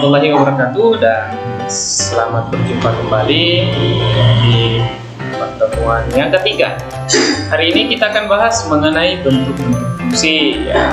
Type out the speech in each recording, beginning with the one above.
warahmatullahi wabarakatuh dan selamat berjumpa kembali di pertemuan yang ketiga. Hari ini kita akan bahas mengenai bentuk-bentuk fungsi ya.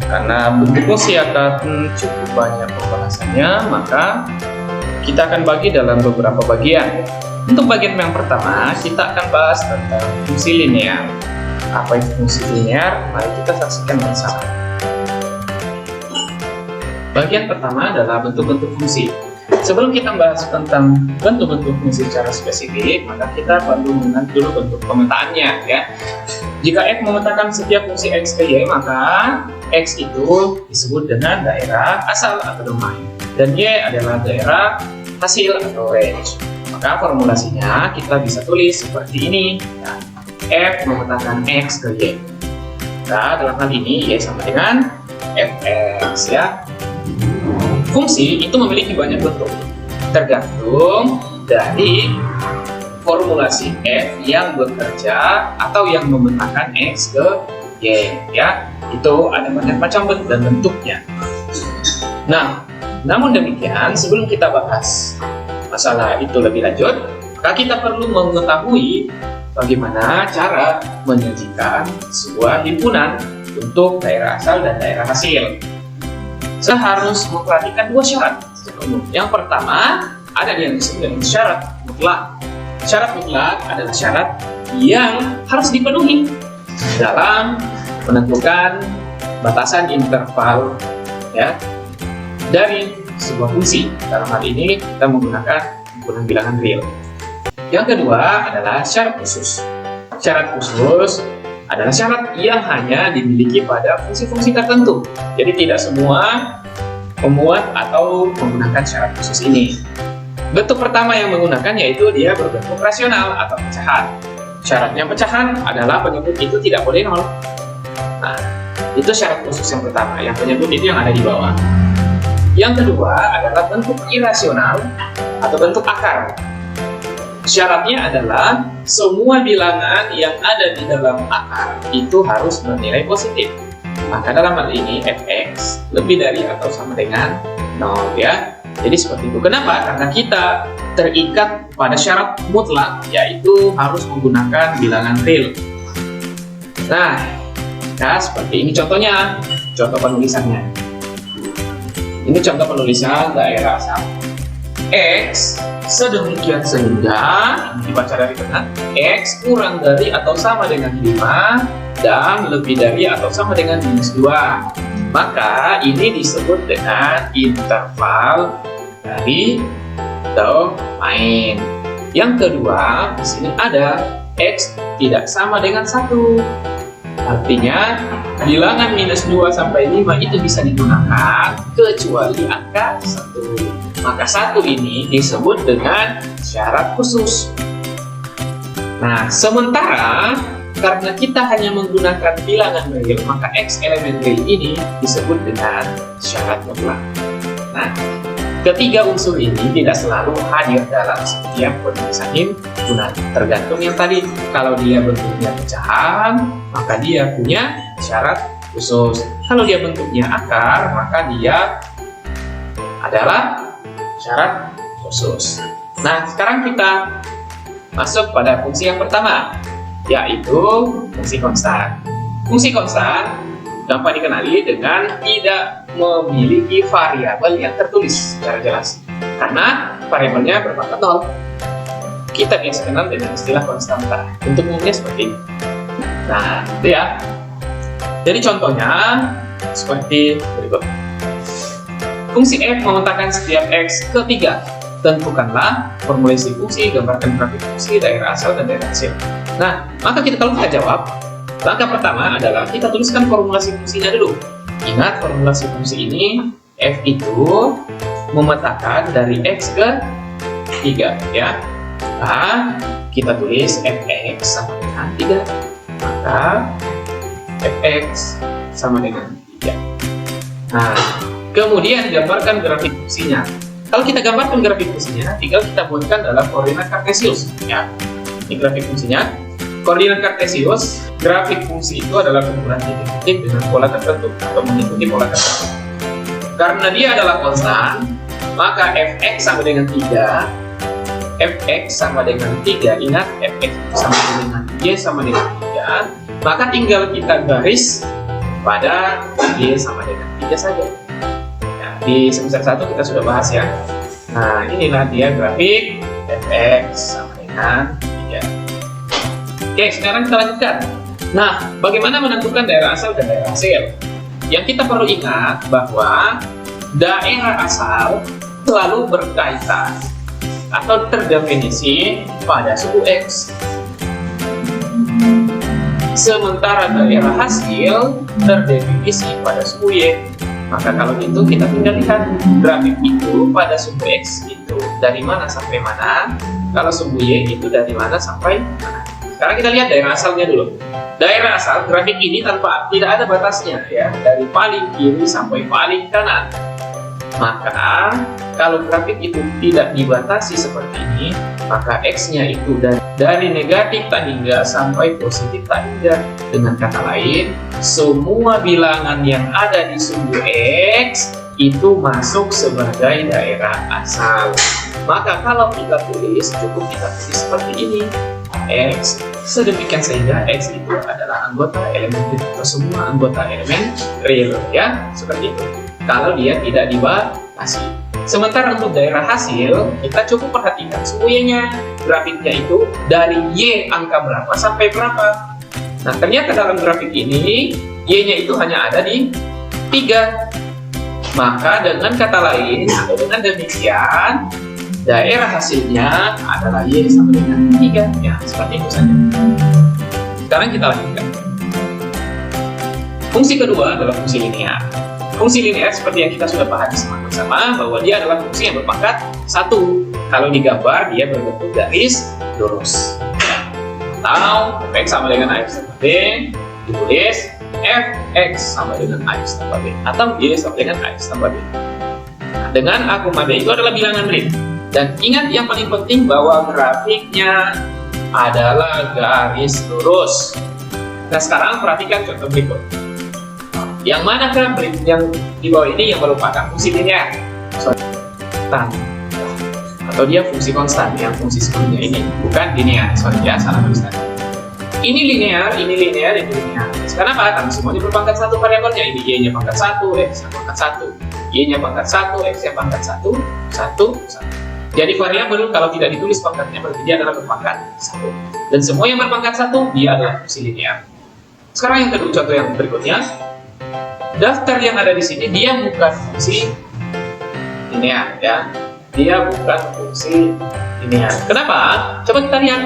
Karena bentuk fungsi akan cukup banyak pembahasannya, maka kita akan bagi dalam beberapa bagian. Untuk bagian yang pertama, kita akan bahas tentang fungsi linear. Apa itu fungsi linear? Mari kita saksikan bersama. Bagian pertama adalah bentuk-bentuk fungsi. Sebelum kita membahas tentang bentuk-bentuk fungsi secara spesifik, maka kita perlu mengenal dulu bentuk pemetaannya ya. Jika F memetakan setiap fungsi X ke Y, maka X itu disebut dengan daerah asal atau domain, dan Y adalah daerah hasil atau range. Maka formulasinya kita bisa tulis seperti ini ya. F memetakan X ke Y. Nah, dalam hal ini Y sama dengan Fx ya. Fungsi itu memiliki banyak bentuk, tergantung dari formulasi F yang bekerja atau yang memetakan X ke Y ya. Itu ada banyak macam bentuk dan bentuknya. Nah, namun demikian sebelum kita bahas masalah itu lebih lanjut, maka kita perlu mengetahui bagaimana cara menyajikan sebuah himpunan untuk daerah asal dan daerah hasil. Saya harus memperhatikan dua syarat. Yang pertama, ada yang disebut dengan syarat mutlak. Syarat mutlak adalah syarat yang harus dipenuhi dalam menentukan batasan interval ya dari sebuah fungsi. Dalam hal ini kita menggunakan himpunan bilangan real. Yang kedua adalah syarat khusus. Syarat khusus adalah syarat yang hanya dimiliki pada fungsi-fungsi tertentu. Jadi tidak semua memuat atau menggunakan syarat khusus ini. Bentuk pertama yang menggunakan yaitu dia berbentuk rasional atau pecahan. Syaratnya pecahan adalah penyebut itu tidak boleh nol. Nah, itu syarat khusus yang pertama. Yang penyebut itu yang ada di bawah. Yang kedua adalah bentuk irasional atau bentuk akar. Syaratnya adalah semua bilangan yang ada di dalam akar itu harus bernilai positif. Maka dalam hal ini Fx lebih dari atau sama dengan 0 ya. Jadi seperti itu. Kenapa? Karena kita terikat pada syarat mutlak, yaitu harus menggunakan bilangan real. Nah, seperti ini contohnya, contoh penulisannya. Ini contoh penulisan daerah asal. X sedemikian sehingga ini dibaca dari kanan, X kurang dari atau sama dengan 5 dan lebih dari atau sama dengan -2. Maka ini disebut dengan interval dari domain. Yang kedua, di sini ada X tidak sama dengan 1. Artinya bilangan -2 sampai 5 itu bisa digunakan kecuali angka 1. Maka 1 ini disebut dengan syarat khusus. Nah, sementara karena kita hanya menggunakan bilangan real, maka X elemen real ini disebut dengan syarat mutlak. Nah, ketiga unsur ini tidak selalu hadir dalam setiap penulisan himpunan. Tergantung yang tadi, kalau dia bentuknya pecahan, maka dia punya syarat khusus. Kalau dia bentuknya akar, maka dia adalah syarat khusus. Nah, sekarang kita masuk pada fungsi yang pertama, yaitu fungsi konstan. Fungsi konstan dapat dikenali dengan tidak memiliki variabel yang tertulis secara jelas, karena variabelnya berpangkat 0. Kita biasa kenal dengan istilah konstanta. Untuk umumnya seperti ini. Nah, itu ya. Jadi contohnya seperti berikut. Fungsi F memetakan setiap X ke 3. Tentukanlah formulasi fungsi, gambarkan grafik fungsi, daerah asal, dan daerah hasil. Nah, maka kalau kita jawab, langkah pertama adalah kita tuliskan formulasi fungsinya dulu. Ingat, formulasi fungsi ini, F itu memetakan dari X ke 3 ya. Nah, kita tulis Fx sama dengan 3. Maka Fx sama dengan 3. Nah, kemudian gambarkan grafik fungsinya. Kalau kita gambarkan grafik fungsinya, tinggal kita buatkan dalam koordinat kartesius ya. Ini grafik fungsinya. Koordinat kartesius, grafik fungsi itu adalah kumpulan titik-titik dengan pola tertentu atau mengikuti pola tertentu. Karena dia adalah konstan, maka fx sama dengan 3. Fx sama dengan 3. Ingat, fx sama dengan y sama dengan 3. Maka tinggal kita garis pada y sama dengan 3 saja. Nah, di semester 1 kita sudah bahas ya. Nah, inilah dia grafik fx sama dengan 3. Oke, sekarang kita lanjutkan. Nah, bagaimana menentukan daerah asal dan daerah hasil? Yang kita perlu ingat bahwa daerah asal selalu berkaitan atau terdefinisi pada suku X. Sementara daerah hasil terdefinisi pada suku Y. Maka kalau gitu kita tinggal lihat grafik itu pada suku X itu dari mana sampai mana, kalau suku Y itu dari mana sampai mana. Sekarang kita lihat daerah asalnya dulu. Daerah asal grafik ini tidak ada batasnya ya, dari paling kiri sampai paling kanan. Maka kalau grafik itu tidak dibatasi seperti ini, maka X-nya itu dari negatif tak hingga sampai positif tak hingga. Dengan kata lain, semua bilangan yang ada di sumbu X itu masuk sebagai daerah asal. Maka kalau kita tulis, cukup kita tulis seperti ini. X, sedemikian sehingga X itu adalah anggota elemen real atau semua anggota elemen real ya, seperti itu. Kalau dia tidak dibatasi. Sementara untuk daerah hasil, kita cukup perhatikan Y-nya, grafiknya itu dari Y angka berapa sampai berapa. Nah, ternyata dalam grafik ini, Y-nya itu hanya ada di 3. Maka dengan kata lain, atau dengan demikian, daerah hasilnya adalah Y sama dengan 3. Ya, seperti itu saja. Sekarang kita lanjutkan. Fungsi kedua adalah fungsi linear. Fungsi linear seperti yang kita sudah bahas bersama bahwa dia adalah fungsi yang berpangkat 1. Kalau digambar dia berbentuk garis lurus. Atau fx sama dengan ax tambah b ditulis fx sama dengan ax tambah b atau y sama dengan ax tambah b. Nah, dengan a, b itu adalah bilangan real. Dan ingat yang paling penting bahwa grafiknya adalah garis lurus. Nah, sekarang perhatikan contoh berikut. Yang manakah yang di bawah ini yang merupakan fungsi linear? Konstan. Atau dia fungsi konstan, yang fungsi sebelumnya ini bukan linear. Sorry ya, salah tulis tadi. Ini linear, ini linear, ini linear. Sekarang apa? Karena semuanya berpangkat 1 variabelnya. Ini y-nya pangkat 1, x-nya pangkat 1. Y-nya pangkat 1, x-nya pangkat 1, 1, 1. Jadi variabel kalau tidak ditulis pangkatnya berarti dia adalah berpangkat 1. Dan semua yang berpangkat 1 dia adalah fungsi linear. Sekarang yang kedua, contoh yang berikutnya. Daftar yang ada di sini dia bukan fungsi linear ya. Dia bukan fungsi linear. Kenapa? Coba kita lihat.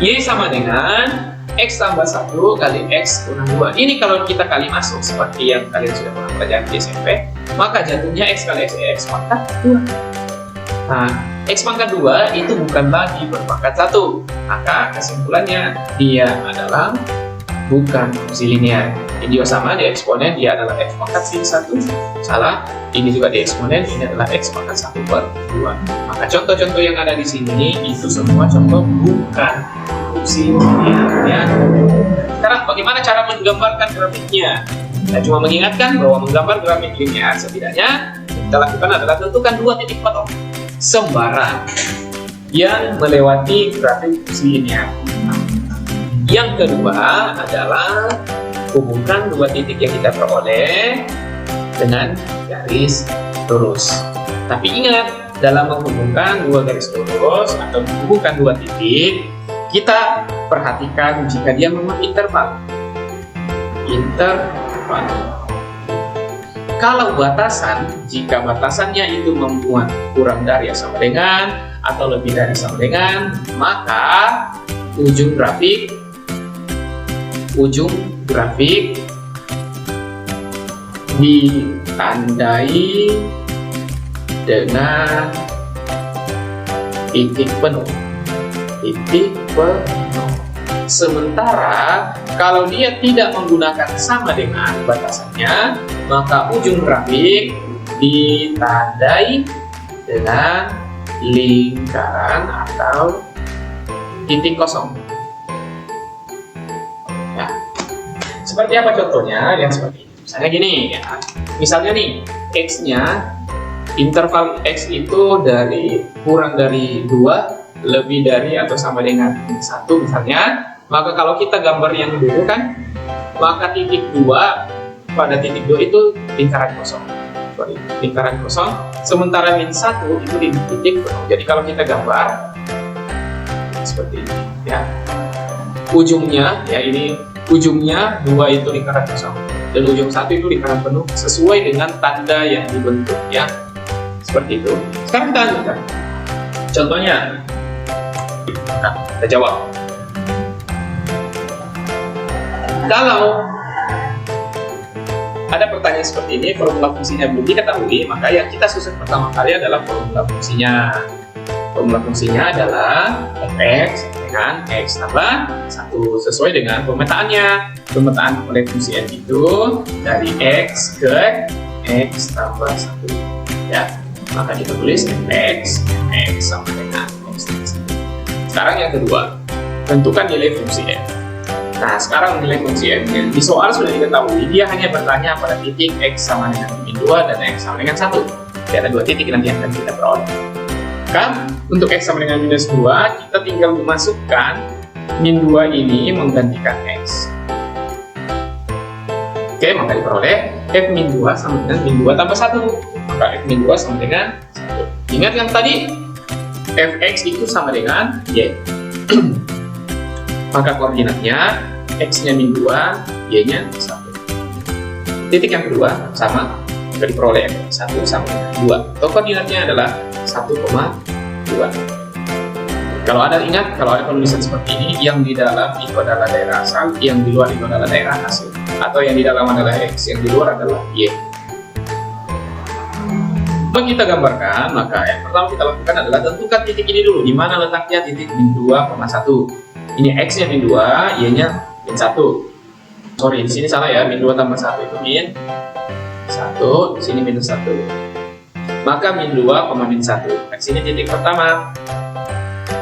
Y sama dengan X tambah 1 kali X kurang 2. Ini kalau kita kali masuk seperti yang kalian sudah pernah pelajari di SMP, maka jatuhnya X kali X pangkat 2. Nah, X pangkat 2 itu bukan lagi berpangkat 1. Maka kesimpulannya dia adalah bukan fungsi linear. Ini juga sama, di eksponen dia adalah X pangkat 1. Salah. Ini juga di eksponen, ini adalah X pangkat 1 per 2. Maka contoh-contoh yang ada di sini itu semua contoh bukan fungsi linear ya. Sekarang bagaimana cara menggambarkan grafiknya? Saya cuma mengingatkan bahwa menggambar grafik linear setidaknya kita lakukan adalah tentukan 2 titik potong sembarang yang melewati grafik fungsi linear. Yang kedua adalah hubungkan 2 titik yang kita peroleh dengan garis lurus. Tapi ingat, dalam menghubungkan 2 garis lurus atau menghubungkan 2 titik, kita perhatikan jika dia memang interval. Interval. Kalau batasan, jika batasannya itu membuat kurang dari sama dengan atau lebih dari sama dengan, maka ujung grafik ditandai dengan titik penuh. Sementara kalau dia tidak menggunakan sama dengan batasannya, maka ujung grafik ditandai dengan lingkaran atau titik kosong. Seperti apa contohnya? Yang seperti ini. Misalnya gini ya. Misalnya nih, X-nya interval X itu kurang dari 2, lebih dari atau sama dengan 1 misalnya. Maka kalau kita gambar yang dulu kan, maka titik 2 pada titik 2 itu lingkaran kosong. Lingkaran kosong, sementara min 1 itu di titik penuh. Jadi kalau kita gambar seperti ini ya. Ujungnya ya, ini ujungnya 2 itu lingkaran kosong dan ujung 1 itu lingkaran penuh sesuai dengan tanda yang dibentuk ya. Seperti itu. Sekarang kita lanjutkan. Contohnya, nah, kita jawab. Kalau ada pertanyaan seperti ini, formula fungsinya belum diketahui, maka yang kita susun pertama kali adalah formula fungsinya. Formula fungsinya adalah fx dengan x tambah 1 sesuai dengan pemetaannya. Pemetaan oleh fungsi n itu dari x ke x tambah 1 ya. Maka kita tulis fx sama dengan x tambah 1. Sekarang yang kedua, tentukan nilai fungsi n. Nah, sekarang nilai fungsi n di soal sudah diketahui, dia hanya bertanya pada titik x sama dengan min 2 dan x sama dengan 1. Jadi ada 2 titik nanti yang akan kita peroleh. Kan, untuk x sama dengan minus 2, kita tinggal memasukkan min 2 ini menggantikan x. Oke, maka diperoleh f min 2 sama dengan min 2 tambah 1. Maka f min 2 sama dengan 1. Ingat yang tadi, fx itu sama dengan y. Maka koordinatnya x-nya min 2, y-nya 1. Titik yang kedua sama, maka diperoleh 1 sama dengan 2. Atau koordinatnya adalah 1,2. Kalau ada penulisan seperti ini, yang di dalam itu adalah daerah asal, yang di luar itu adalah daerah hasil. Atau yang di dalam adalah x, yang di luar adalah y. Bagi kita gambarkan, maka yang pertama kita lakukan adalah tentukan titik ini dulu. Di mana letaknya titik min 2,1. Ini x-nya min 2, y-nya min 1. Sorry, di sini salah ya, min 2 tambah 1 itu min 1, di sini minus 1. Maka min 2, min 1. Di sini titik pertama.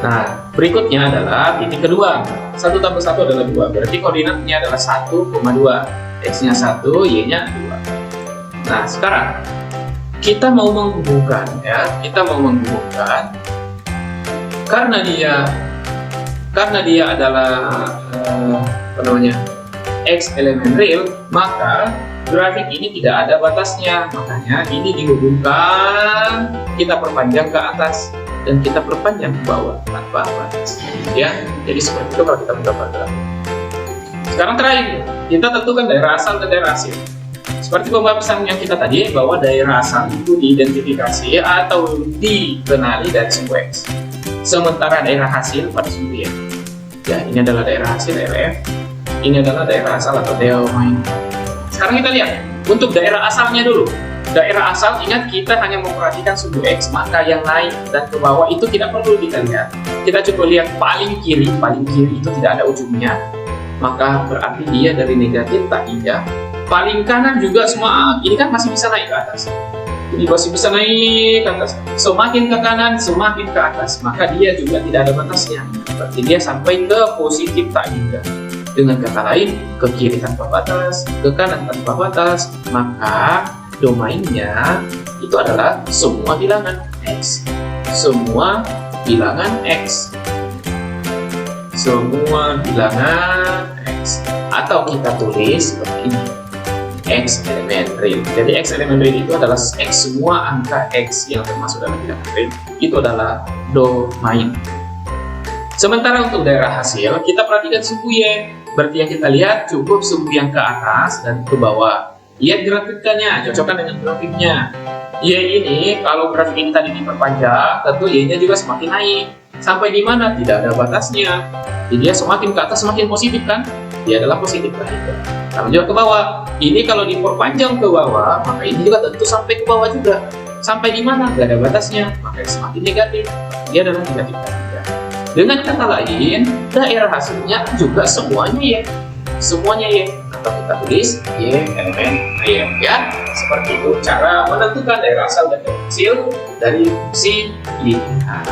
Nah, berikutnya adalah titik kedua. 1 tambah 1 adalah 2. Berarti koordinatnya adalah 1,2. X-nya 1, Y-nya 2. Nah, sekarang kita mau menghubungkan ya. Kita mau menghubungkan karena dia adalah X elemen real, maka grafik ini tidak ada batasnya. Makanya ini dihubungkan, kita perpanjang ke atas dan kita perpanjang ke bawah tanpa batas ya. Jadi seperti itu kalau kita menggambar grafik. Sekarang terakhir, kita tentukan daerah asal dan daerah hasil. Seperti pembahasan yang kita tadi, bahwa daerah asal itu diidentifikasi atau dikenali dari sumbu X, sementara daerah hasil pada sumbu Y. Ya, ini adalah daerah hasil, daerah F. Ini adalah daerah asal atau domain. Sekarang kita lihat untuk daerah asalnya dulu. Daerah asal, ingat kita hanya memperhatikan sumbu X, maka yang naik dan ke bawah itu tidak perlu kita lihat. Kita coba lihat paling kiri itu tidak ada ujungnya, maka berarti dia dari negatif tak hingga. Paling kanan juga semua, ini kan masih bisa naik ke atas. Ini masih bisa naik ke atas. Semakin ke kanan, semakin ke atas, maka dia juga tidak ada batasnya. Berarti dia sampai ke positif tak hingga. Dengan kata lain, ke kiri tanpa batas, ke kanan tanpa batas, maka domainnya itu adalah semua bilangan X. Semua bilangan X. Semua bilangan X. Atau kita tulis seperti ini, X elemen real. Jadi X elemen real itu adalah X, semua angka X yang termasuk dalam bilangan real itu adalah domain. Sementara untuk daerah hasil, kita perhatikan sumbu Y. Berarti yang kita lihat cukup sumbu yang ke atas dan ke bawah. Lihat grafiknya, cocokkan dengan grafiknya. Y ini, kalau grafik ini tadi diperpanjang, tentu Y-nya juga semakin naik. Sampai di mana? Tidak ada batasnya. Jadi dia semakin ke atas, semakin positif kan? Dia adalah positif kan? Sama juga ke bawah. Ini kalau diperpanjang ke bawah, maka ini juga tentu sampai ke bawah juga. Sampai di mana? Tidak ada batasnya. Maka semakin negatif. Dia adalah negatif kan? Dengan kata lain, daerah hasilnya juga semuanya Y. Semuanya Y. Atau kita tulis Y elemen real ya. Seperti itu cara menentukan daerah asal dan daerah hasil dari fungsi linear.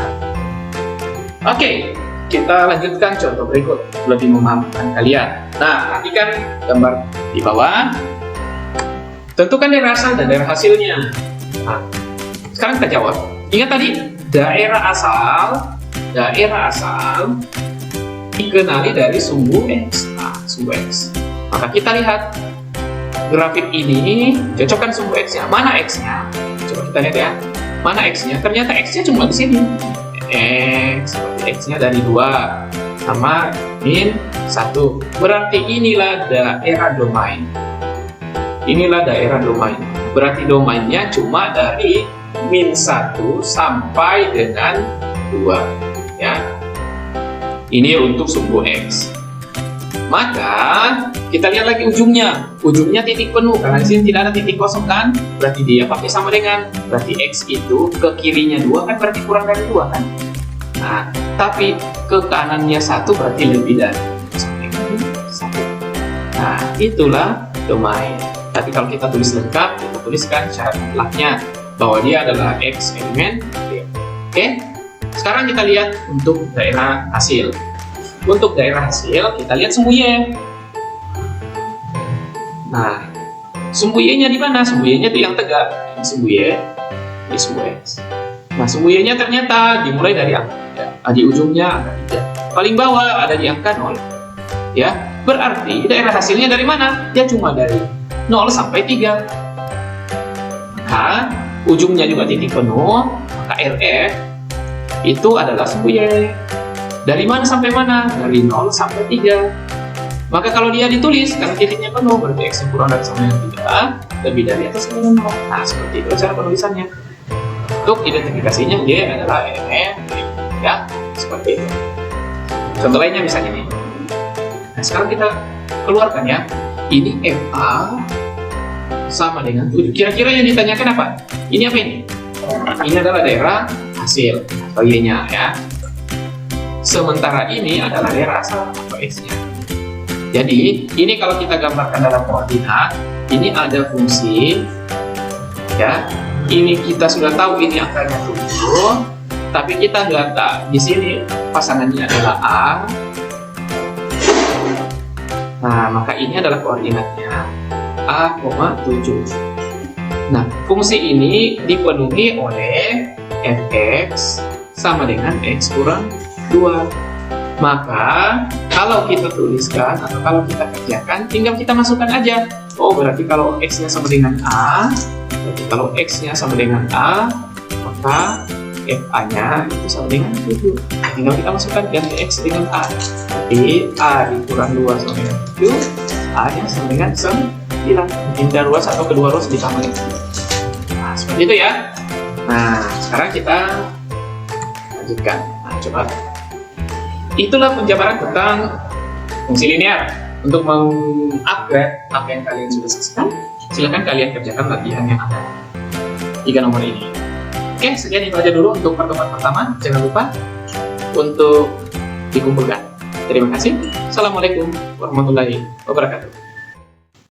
Oke, kita lanjutkan contoh berikut lebih memahamkan kalian. Nah, perhatikan gambar di bawah. Tentukan daerah asal dan daerah hasilnya. Nah, sekarang kita jawab. Ingat tadi, daerah asal dikenali dari sumbu X. Nah, sumbu X. Maka kita lihat grafik ini, cocokkan sumbu X-nya. Mana X-nya? Coba kita lihat ya. Mana X-nya? Ternyata X-nya cuma di sini. X, berarti X-nya dari 2 sama min 1. Berarti inilah daerah domain. Berarti domainnya cuma dari min 1 sampai dengan 2 ya. Ini untuk sumbu X. Maka kita lihat lagi ujungnya. Ujungnya titik penuh, karena di sini tidak ada titik kosong kan? Berarti dia pakai sama dengan, berarti X itu ke kirinya 2 kan berarti kurang dari 2 kan? Nah, tapi ke kanannya 1 berarti lebih dari 1. Nah, itulah domain. Tapi kalau kita tulis lengkap, kita tuliskan syarat mutlaknya bahwa dia adalah X elemen D. Oke? Sekarang kita lihat untuk daerah hasil. Untuk daerah hasil, kita lihat sumbu Y. Nah, sumbu Y-nya di mana? Sumbu Y-nya itu yang tegak. Ini sumbu Y, ini sumbu X. Nah, sumbu Y-nya ternyata dimulai dari angka 3. Di ujungnya angka 3. Paling bawah ada di angka 0. Ya, berarti daerah hasilnya dari mana? Dia cuma dari 0 sampai 3. Maka ujungnya juga titik penuh, maka RF itu adalah sumbu Y. Dari mana sampai mana? Dari 0 sampai 3. Maka kalau dia ditulis, karena titiknya penuh, berarti X yang kurang dari sama dengan 3 lebih dari atau sama dengan 0. Nah, seperti itu cara penulisannya. Untuk identifikasinya, Y adalah elemen ya, seperti itu. Contoh lainnya misalnya nih. Nah, sekarang kita keluarkan ya. Ini FA sama dengan 7. Kira-kira yang ditanyakan apa? Ini apa ini? Ini adalah daerah hasil atau Y-nya ya. Sementara ini adalah daerah asal atau X-nya. Jadi, ini kalau kita gambarkan dalam koordinat, ini ada fungsi ya. Ini kita sudah tahu ini angkanya 7, tapi kita data di sini pasangannya adalah A. Nah, maka ini adalah koordinatnya A, 7. Nah, fungsi ini dipenuhi oleh fx sama dengan x kurang 2. Maka kalau kita tuliskan atau kalau kita kerjakan, tinggal kita masukkan aja. Oh, berarti kalau x-nya sama dengan A, berarti kalau x-nya sama dengan A, maka FA-nya itu sama dengan 7. Tinggal kita masukkan ganti x dengan A. Berarti A dikurang 2 sama dengan 7, A-nya sama dengan 9. Hindar ruas atau kedua ruas ditambah dengan 7. Nah, seperti itu ya. Nah, sekarang kita lanjutkan. Nah, coba. Itulah penjabaran tentang fungsi linear. Untuk mengupgrade apa yang kalian sudah saksikan, silakan kalian kerjakan latihan yang ada 3 nomor ini. Oke, sekian itu aja dulu untuk pertemuan pertama. Jangan lupa untuk dikumpulkan. Terima kasih. Assalamualaikum warahmatullahi wabarakatuh.